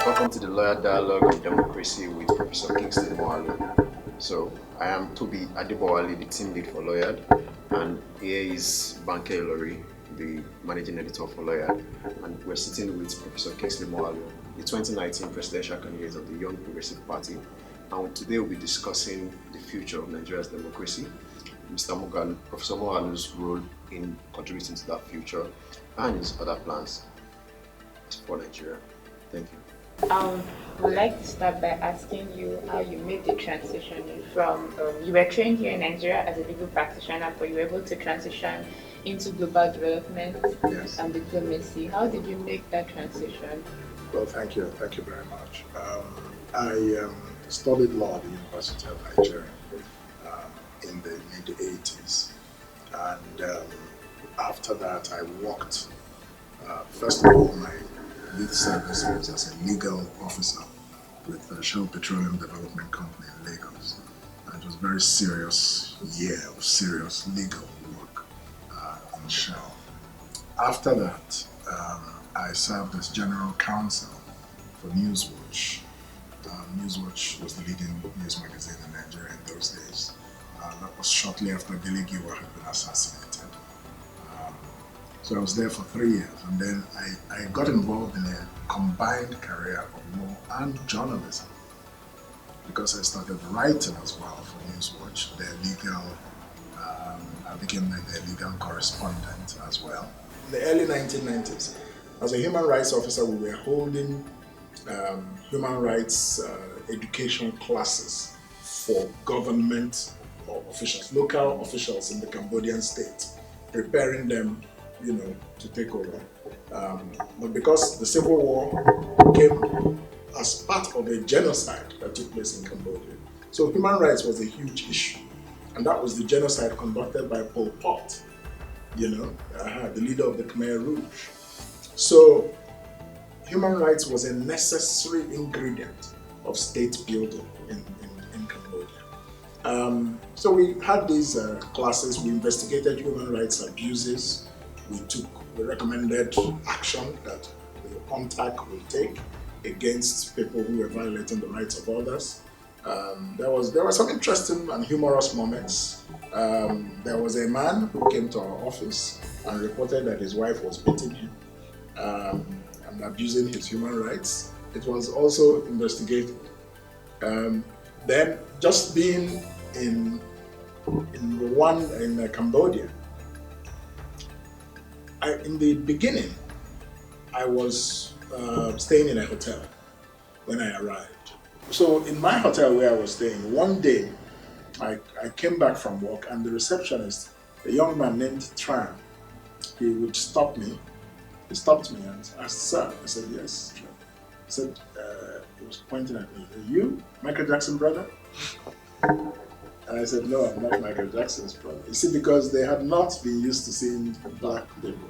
Welcome to the Lawyer Dialogue on Democracy with Professor Kingsley Moghalu. So, I am Toby Adibowale, the team lead for Lawyard, and here is Banke Ilori, the managing editor for Lawyard, and we're sitting with Professor Kingsley Moghalu, the 2019 presidential candidate of the Young Progressive Party, and today we'll be discussing the future of Nigeria's democracy, Professor Moghalu's role in contributing to that future, and his other plans for Nigeria. Thank you. I would like to start by asking you how you made the transition from, you were trained here in Nigeria as a legal practitioner, but you were able to transition into global development and diplomacy. How did you make that transition? Well, thank you very much. I studied law at the University of Nigeria in the mid-80s, and after that I worked, first of all, my youth service was as a legal officer with the Shell Petroleum Development Company in Lagos. And it was a very serious year of serious legal work in Shell. After that, I served as general counsel for Newswatch. Newswatch was the leading news magazine in Nigeria in those days. That was shortly after Billy Giwa had been assassinated. So I was there for 3 years, and then I got involved in a combined career of law and journalism, because I started writing as well for Newswatch, their legal, I became their legal correspondent as well. In the early 1990s, as a human rights officer, we were holding human rights education classes for government officials, local officials in the Cambodian state, preparing them to take over. But because the civil war came as part of a genocide that took place in Cambodia, so human rights was a huge issue. And that was the genocide conducted by Pol Pot, the leader of the Khmer Rouge. So human rights was a necessary ingredient of state building in Cambodia. So we had these classes, we investigated human rights abuses. We recommended action that the UNTAC will take against people who were violating the rights of others. There were some interesting and humorous moments. There was a man who came to our office and reported that his wife was beating him and abusing his human rights. It was also investigated. Then just being in Rwanda, in Cambodia, in the beginning, I was staying in a hotel when I arrived. So in my hotel where I was staying, one day I came back from work, and the receptionist, a young man named Tran, he would stop me. He stopped me and asked, "Sir?" I said, "Yes." He said, he was pointing at me, "Are you Michael Jackson's brother?" And I said, "No, I'm not Michael Jackson's brother." You see, because they had not been used to seeing black people.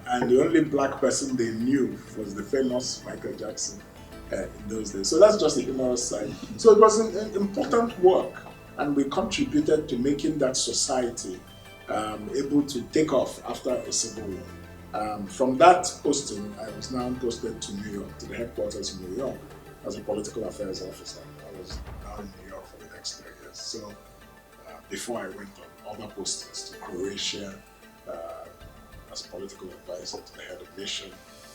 And the only black person they knew was the famous Michael Jackson in those days. So that's just the humorous side. So it was an important work, and we contributed to making that society able to take off after a civil war. From that posting, I was now posted to New York, to the headquarters in New York, as a political affairs officer. I was now in New York for the next 3 years. So before I went on other postings to Croatia, as political advisor to the head of mission,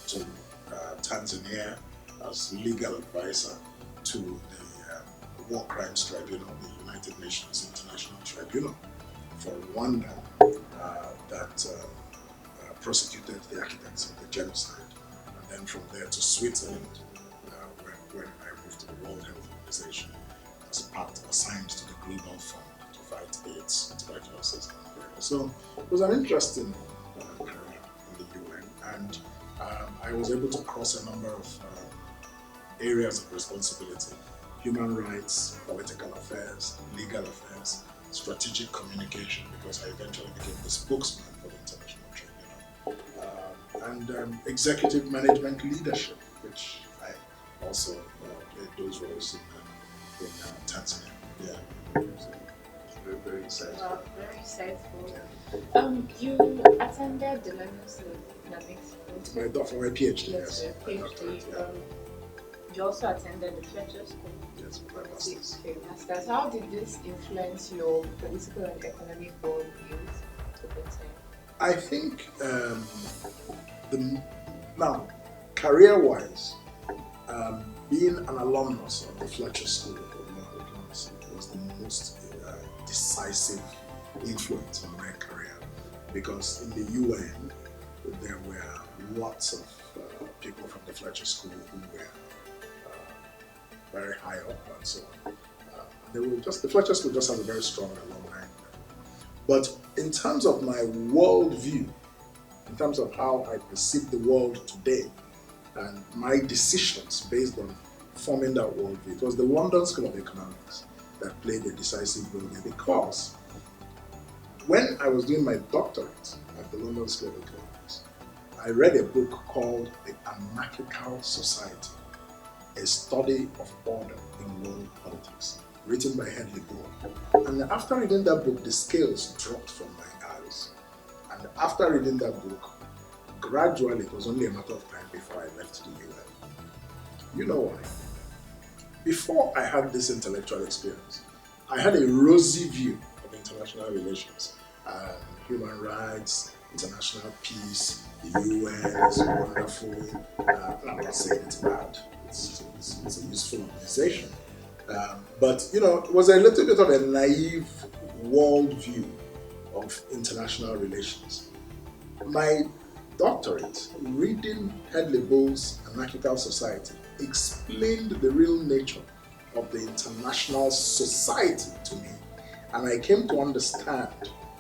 to Tanzania as legal advisor to the War Crimes Tribunal, the United Nations International Tribunal for Rwanda that prosecuted the architects of the genocide. And then from there to Switzerland, when I moved to the World Health Organization as part assigned to the Global Fund to fight AIDS, tuberculosis, and malaria. So it was an interesting career in the UN, and I was able to cross a number of areas of responsibility: human rights, political affairs, legal affairs, strategic communication, because I eventually became the spokesman for the International Tribunal, and executive management leadership, which I also played those roles in Tanzania. Yeah. So, very insightful. Wow, very insightful. You attended the London School of Economics for my PhD. Yes, Yes, PhD. You also attended the Fletcher School. Yes, my master's. Okay, masters. How did this influence your political and economic worldviews over time? I think now, career-wise, being an alumnus of the Fletcher School of Law Diplomacy was the most decisive influence on my career, because in the UN there were lots of people from the Fletcher School who were very high up and so on. The Fletcher School just has a very strong alumni. But in terms of my worldview, in terms of how I perceive the world today, and my decisions based on forming that worldview, it was the London School of Economics that played a decisive role there, because when I was doing my doctorate at the London School of Economics, I read a book called The Anarchical Society, a study of order in world politics, written by Hedley Bull. And after reading that book, the scales dropped from my eyes. And after reading that book, gradually, it was only a matter of time before I left the UN. You know why? Before I had this intellectual experience, I had a rosy view of international relations, human rights, international peace, the UN is wonderful. I'm not saying it's bad. It's a useful organization. But, it was a little bit of a naive worldview of international relations. My doctorate, reading Hedley Bull's Anarchical Society, explained the real nature of the international society to me. And I came to understand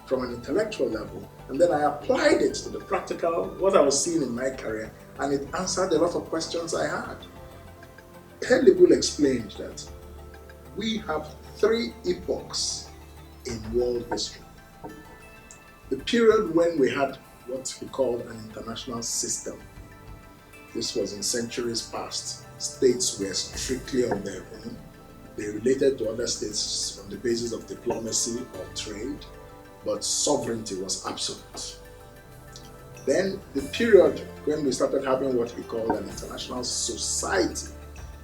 from an intellectual level, and then I applied it to the practical, what I was seeing in my career, and it answered a lot of questions I had. Hedley Bull explained that we have 3 epochs in world history. The period when we had what we call an international system. This was in centuries past. States were strictly on their own. They related to other states on the basis of diplomacy or trade, but sovereignty was absolute. Then the period when we started having what we call an international society,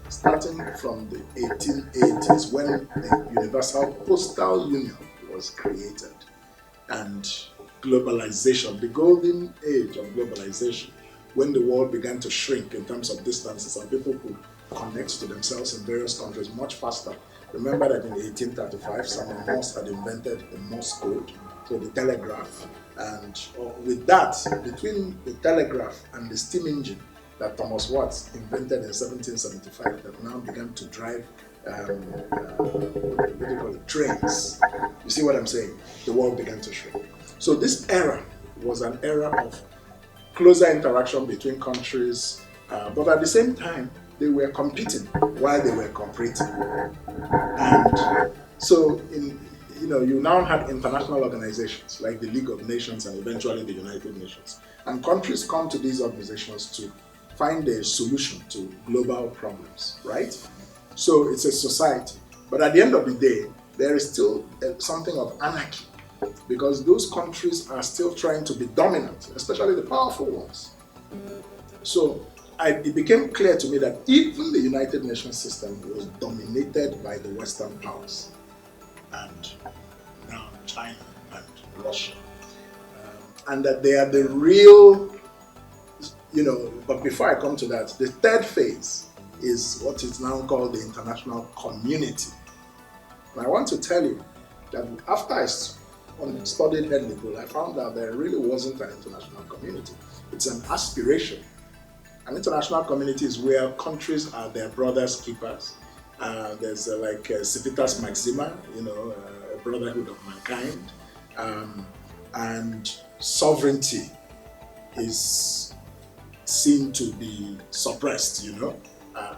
starting from the 1880s, when the Universal Postal Union was created, and globalization, the golden age of globalization, when the world began to shrink in terms of distances and people could connect to themselves in various countries much faster. Remember that in 1835, Samuel Morse had invented the Morse code, so the telegraph, and with that, between the telegraph and the steam engine that Thomas Watt invented in 1775, that now began to drive what do you call it, trains. You see what I'm saying? The world began to shrink. So this era was an era of closer interaction between countries, but at the same time, they were competing while they were cooperating. And so you now had international organizations like the League of Nations and eventually the United Nations. And countries come to these organizations to find a solution to global problems, right? So it's a society. But at the end of the day, there is still something of anarchy, because those countries are still trying to be dominant, especially the powerful ones. So it became clear to me that even the United Nations system was dominated by the Western powers, and now China and Russia, and that they are the real, but before I come to that, the third phase is what is now called the international community. And I want to tell you that after I studied Hedley Bull, I found out there really wasn't an international community. It's an aspiration. An international community is where countries are their brothers' keepers. There's like Civitas Maxima, a brotherhood of mankind. And sovereignty is seen to be suppressed,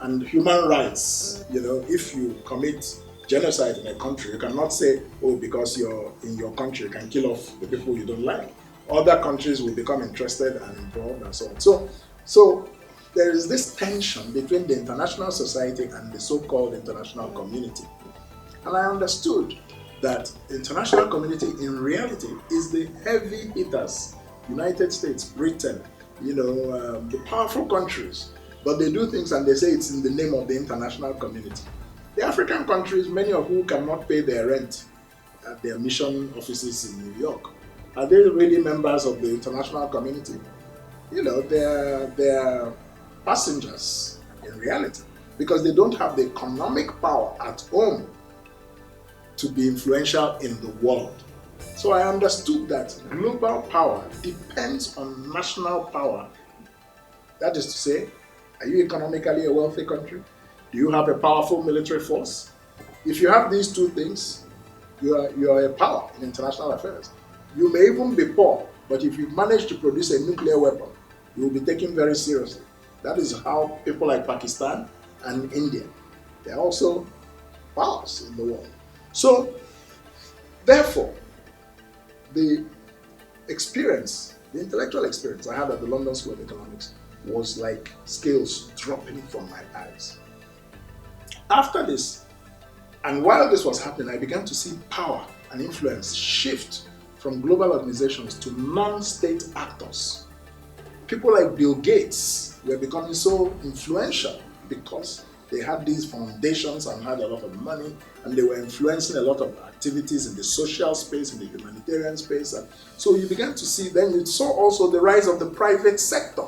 and human rights, if you commit genocide in a country, you cannot say, because you're in your country, you can kill off the people you don't like. Other countries will become interested and involved and so on. So there is this tension between the international society and the so-called international community. And I understood that the international community in reality is the heavy hitters, United States, Britain, the powerful countries but they do things and they say it's in the name of the international community. The African countries, many of whom cannot pay their rent at their mission offices in New York, are they really members of the international community? You know, they're passengers in reality, because they don't have the economic power at home to be influential in the world. So I understood that global power depends on national power. That is to say, are you economically a wealthy country? Do you have a powerful military force? If you have these two things, you are a power in international affairs. You may even be poor, but if you manage to produce a nuclear weapon, you will be taken very seriously. That is how people like Pakistan and India, they are also powers in the world. So, therefore, the experience, the intellectual experience I had at the London School of Economics was like scales dropping from my eyes. After this, and while this was happening, I began to see power and influence shift from global organizations to non-state actors. People like Bill Gates were becoming so influential because they had these foundations and had a lot of money, and they were influencing a lot of activities in the social space, in the humanitarian space. And so you began to see, then you saw also the rise of the private sector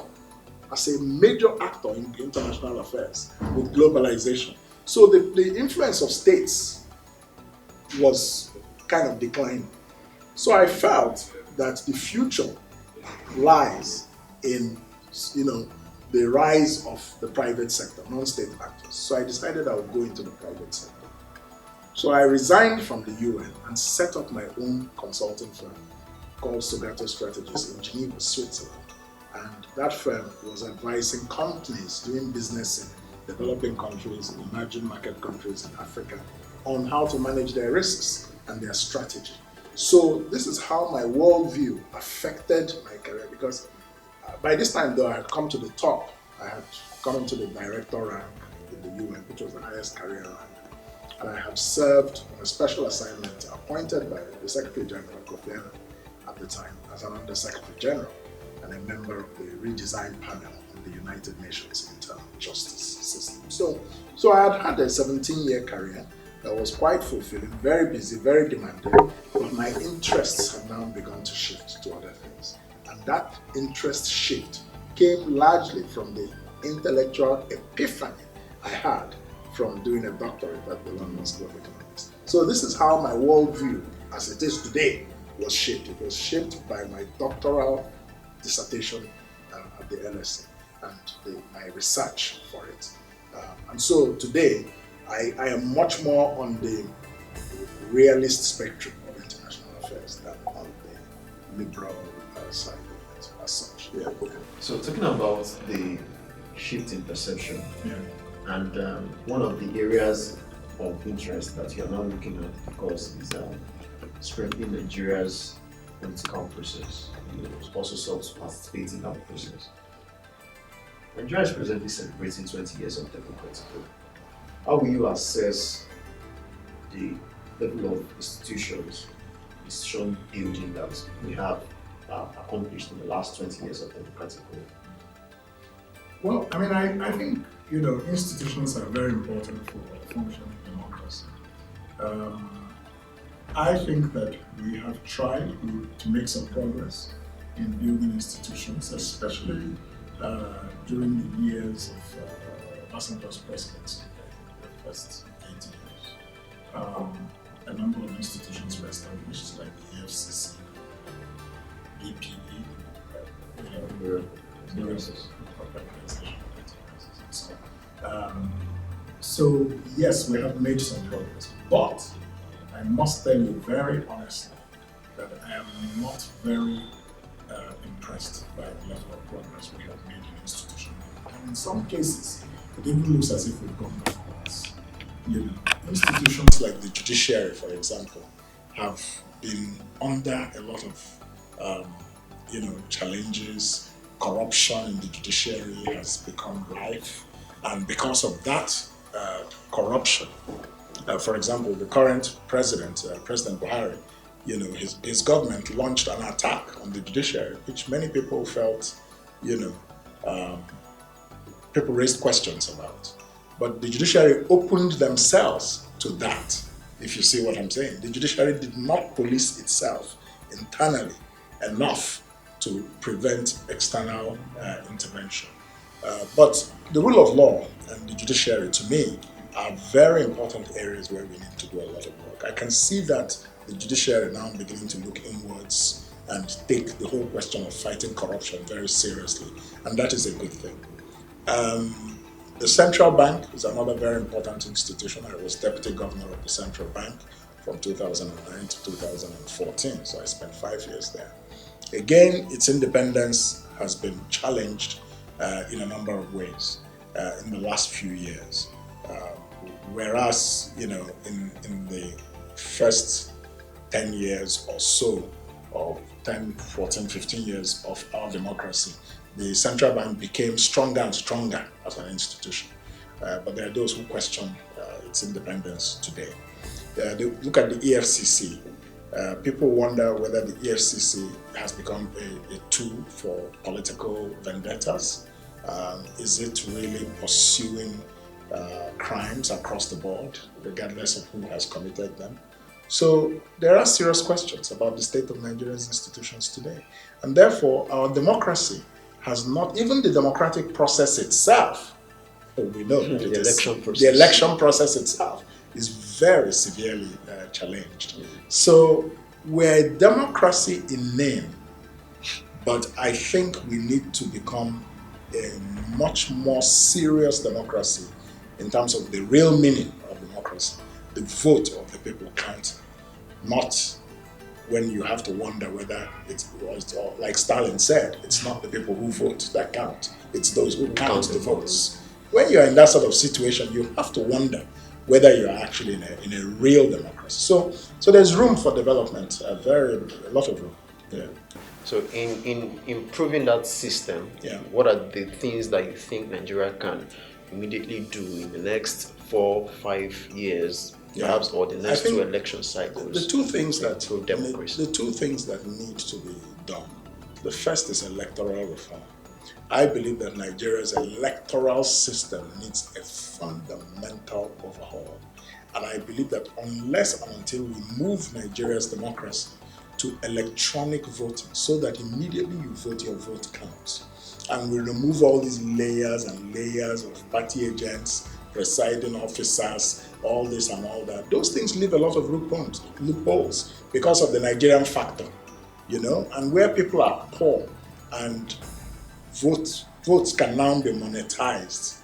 as a major actor in international affairs with globalization. So the influence of states was kind of declining. So I felt that the future lies in, the rise of the private sector, non-state actors. So I decided I would go into the private sector. So I resigned from the UN and set up my own consulting firm called Sogato Strategies in Geneva, Switzerland. And that firm was advising companies doing business in developing countries, in emerging market countries in Africa, on how to manage their risks and their strategy. So this is how my worldview affected my career, because by this time, though, I had come to the top. I had come into the director rank in the UN, which was the highest career rank. And I have served on a special assignment appointed by the Secretary General, Kofi Annan, at the time, as an Under Secretary General and a member of the redesign panel on the United Nations Internal Justice System. So I had a 17-year career that was quite fulfilling, very busy, very demanding, but my interests had now begun to shift to other things. And that interest shift came largely from the intellectual epiphany I had from doing a doctorate at the London School of Economics. So this is how my worldview, as it is today, was shaped. It was shaped by my doctoral dissertation at the LSE and my research for it. And so today, I am much more on the realist spectrum of international affairs than on the liberal side of it as such. Yeah. So talking about the shift in perception, and one of the areas of interest that you are now looking at, of course, is strengthening Nigeria's political process. You also sought to participate in that process. Nigeria is presently celebrating 20 years of democracy. How will you assess the level of institution building that we have accomplished in the last 20 years of democratic growth? Well, I think, institutions are very important for functioning democracy. I think that we have tried to make some progress in building institutions, especially during the years of Obasanjo's presidency, the first 8 years. A number of institutions were established, like the EFCC, EPE, so yes, we have made some progress, but I must tell you very honestly that I am not very impressed by the level of progress we have made in institutions. And in some cases, it even looks as if we've gone backwards. Institutions like the judiciary, for example, have been under a lot of challenges. Corruption in the judiciary has become rife, and because of that corruption, for example, the current president, President Buhari, his government launched an attack on the judiciary, which many people felt, people raised questions about. But the judiciary opened themselves to that, if you see what I'm saying. The judiciary did not police itself internally enough to prevent external intervention. But the rule of law and the judiciary, to me, are very important areas where we need to do a lot of work. I can see that the judiciary now beginning to look inwards and take the whole question of fighting corruption very seriously, and that is a good thing. The central bank is another very important institution. I was deputy governor of the central bank from 2009 to 2014, so I spent 5 years there. Again, its independence has been challenged in a number of ways in the last few years. Whereas, in the first 10 years or so, or 10, 14, 15 years of our democracy, the central bank became stronger and stronger as an institution. But there are those who question its independence today. Look at the EFCC. People wonder whether the EFCC has become a tool for political vendettas. Is it really pursuing crimes across the board, regardless of who has committed them? So there are serious questions about the state of Nigeria's institutions today. And therefore, our democracy has not, even the democratic process itself, we know the election process. The election process itself is very severely challenged. So we're a democracy in name, but I think we need to become a much more serious democracy in terms of the real meaning of democracy. The vote of the people counting, not when you have to wonder whether it's, or like Stalin said, it's not the people who vote that count, it's those who count the votes. When you're in that sort of situation, you have to wonder whether you're actually in a real democracy. So there's room for development, a lot of room. Yeah. So in improving that system, what are the things that you think Nigeria can immediately do in the next 4-5 years, perhaps, or the next 2 election cycles? The two things that democracy. The two things that need to be done. The first is electoral reform. I believe that Nigeria's electoral system needs a fundamental overhaul. And I believe that unless and until we move Nigeria's democracy to electronic voting, so that immediately you vote, your vote counts, and we remove all these layers and layers of party agents, presiding officers, all this and all that, those things leave a lot of loopholes because of the Nigerian factor, and where people are poor and votes can now be monetized.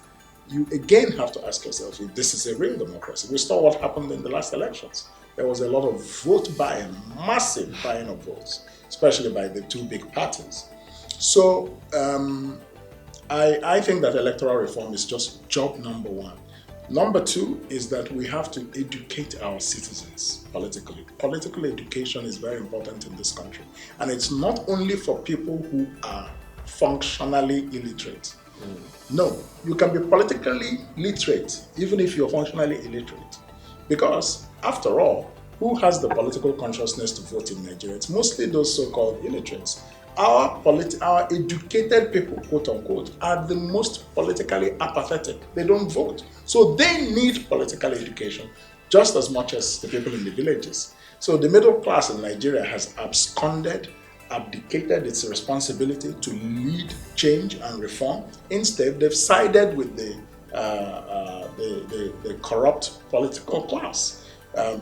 You again have to ask yourself if this is a real democracy. We saw what happened in the last elections. There was a lot of vote buying, massive buying of votes, especially by the 2 big parties. So I think that electoral reform is just job number 1. Number 2 is that we have to educate our citizens politically. Political education is very important in this country. And it's not only for people who are functionally illiterate. No, you can be politically literate even if you're functionally illiterate. Because after all, who has the political consciousness to vote in Nigeria? It's mostly those so-called illiterates. Our educated people, quote unquote, are the most politically apathetic. They don't vote. So they need political education just as much as the people in the villages. So the middle class in Nigeria has abdicated its responsibility to lead change and reform. Instead, they've sided with the corrupt political class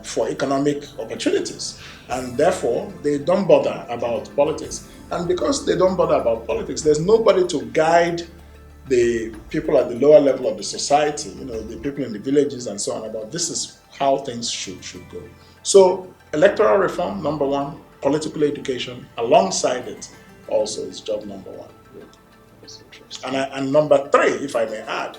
for economic opportunities, and therefore they don't bother about politics. And because they don't bother about politics, there's nobody to guide the people at the lower level of the society, the people in the villages and so on, about this is how things should go. So electoral reform, number 1, political education alongside it also is job number 1. And number 3, if I may add,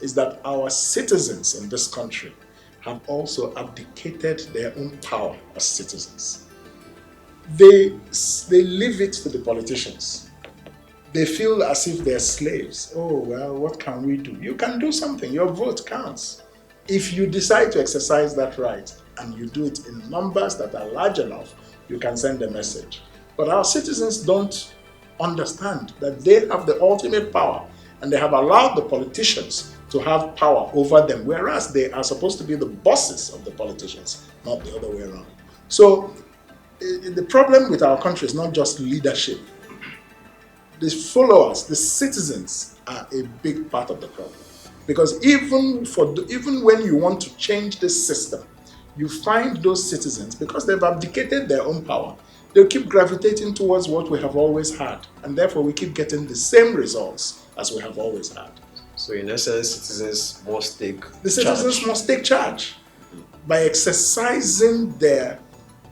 is that our citizens in this country have also abdicated their own power as citizens. They leave it to the politicians. They feel as if they're slaves. Oh, well, what can we do? You can do something. Your vote counts. If you decide to exercise that right and you do it in numbers that are large enough, you can send a message. But our citizens don't understand that they have the ultimate power and they have allowed the politicians to have power over them, whereas they are supposed to be the bosses of the politicians, not the other way around. So the problem with our country is not just leadership. The followers, the citizens, are a big part of the problem. Because even when you want to change this system, you find those citizens, because they've abdicated their own power, they'll keep gravitating towards what we have always had. And therefore, we keep getting the same results as we have always had. So in essence, citizens must take Citizens must take charge by exercising their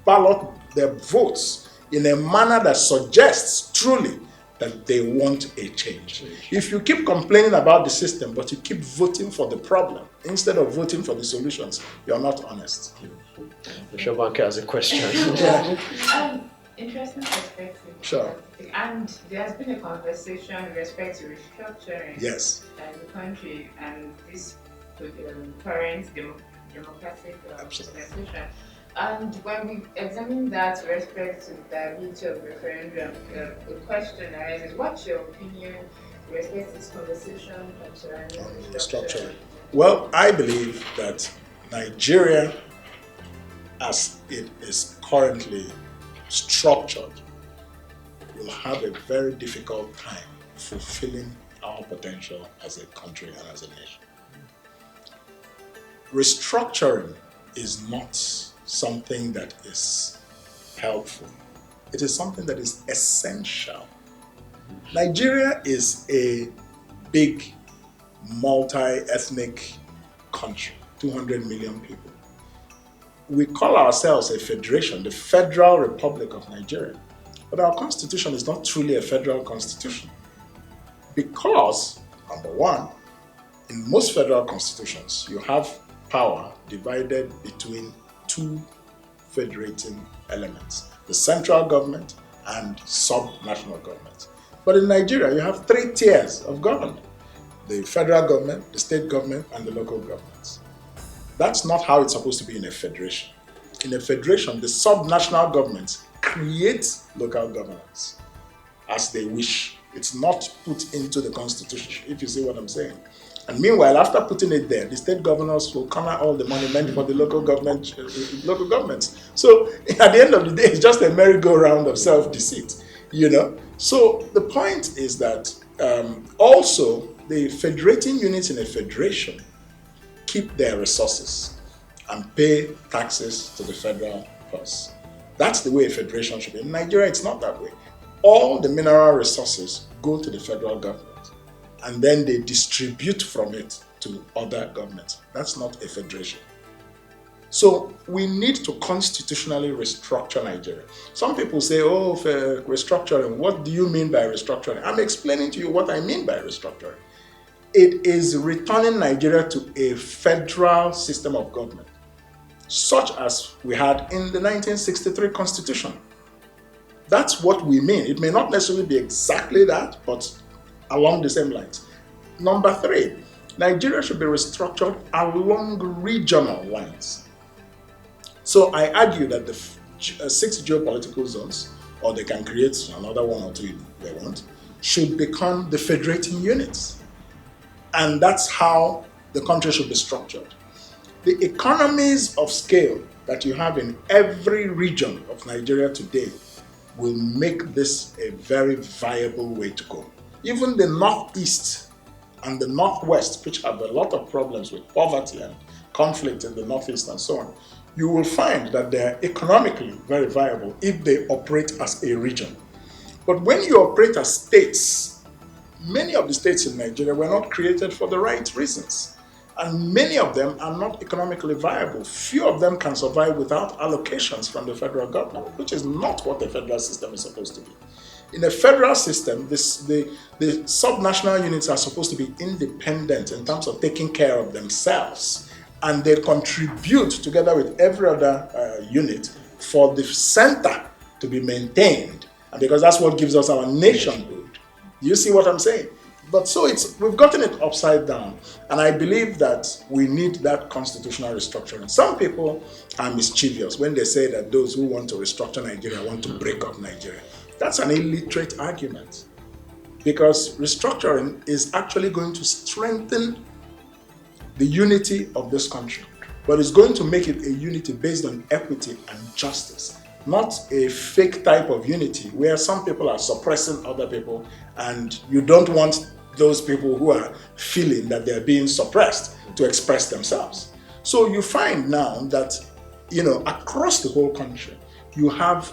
ballot, their votes, in a manner that suggests truly that they want a change. If you keep complaining about the system, but you keep voting for the problem instead of voting for the solutions, you're not honest. Bishop Banker has a question. Interesting perspective. Sure. And there has been a conversation with respect to restructuring Yes. the country and this current democratic dispensation. And when we examine that with respect to the ability of referendum, the question arises, what's your opinion with respect to this conversation concerning restructuring? Well, I believe that Nigeria, as it is currently structured, will have a very difficult time fulfilling our potential as a country and as a nation. Restructuring is not something that is helpful. It is something that is essential. Nigeria is a big multi-ethnic country, 200 million people. We call ourselves a federation, the Federal Republic of Nigeria. But our constitution is not truly a federal constitution. Because, number one, in most federal constitutions, you have power divided between two federating elements, the central government and sub-national government. But in Nigeria, you have three tiers of government: the federal government, the state government, and the local governments. That's not how it's supposed to be in a federation. In a federation, the sub-national governments create local governance as they wish. It's not put into the constitution, if you see what I'm saying. And meanwhile, after putting it there, the state governors will corner all the money meant for the local governments. So at the end of the day, it's just a merry-go-round of self-deceit, you know. So the point is that also the federating units in a federation keep their resources and pay taxes to the federal purse. That's the way a federation should be. In Nigeria, it's not that way. All the mineral resources go to the federal government, and then they distribute from it to other governments. That's not a federation. So we need to constitutionally restructure Nigeria. Some people say, oh, for restructuring, what do you mean by restructuring? I'm explaining to you what I mean by restructuring. It is returning Nigeria to a federal system of government, such as we had in the 1963 Constitution. That's what we mean. It may not necessarily be exactly that, but along the same lines. Number three, Nigeria should be restructured along regional lines. So I argue that the 6 geopolitical zones, or they can create another one or two if they want, should become the federating units. And that's how the country should be structured. The economies of scale that you have in every region of Nigeria today will make this a very viable way to go. Even the Northeast and the Northwest, which have a lot of problems with poverty and conflict in the Northeast and so on, you will find that they are economically very viable if they operate as a region. But when you operate as states, many of the states in Nigeria were not created for the right reasons. And many of them are not economically viable. Few of them can survive without allocations from the federal government, which is not what the federal system is supposed to be. In a federal system, the subnational units are supposed to be independent in terms of taking care of themselves. And they contribute together with every other unit for the center to be maintained. And because that's what gives us our nationhood. You see what I'm saying? But so we've gotten it upside down. And I believe that we need that constitutional restructuring. Some people are mischievous when they say that those who want to restructure Nigeria want to break up Nigeria. That's an illiterate argument. because restructuring is actually going to strengthen the unity of this country, but it's going to make it a unity based on equity and justice, not a fake type of unity where some people are suppressing other people and you don't want those people who are feeling that they're being suppressed to express themselves. So you find now that, across the whole country, you have,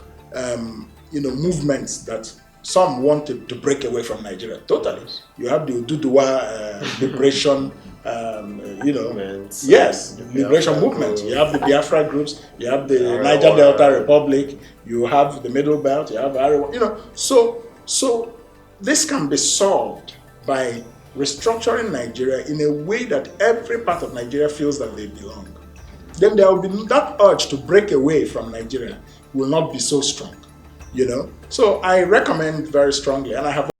movements that some wanted to break away from Nigeria totally. You have the Oduduwa liberation, liberation movement. You have the Biafra groups. You have the Niger Delta Republic. You have the Middle Belt. You have Arewa. So this can be solved by restructuring Nigeria in a way that every part of Nigeria feels that they belong. Then there will be that urge to break away from Nigeria will not be so strong. So I recommend very strongly, and I have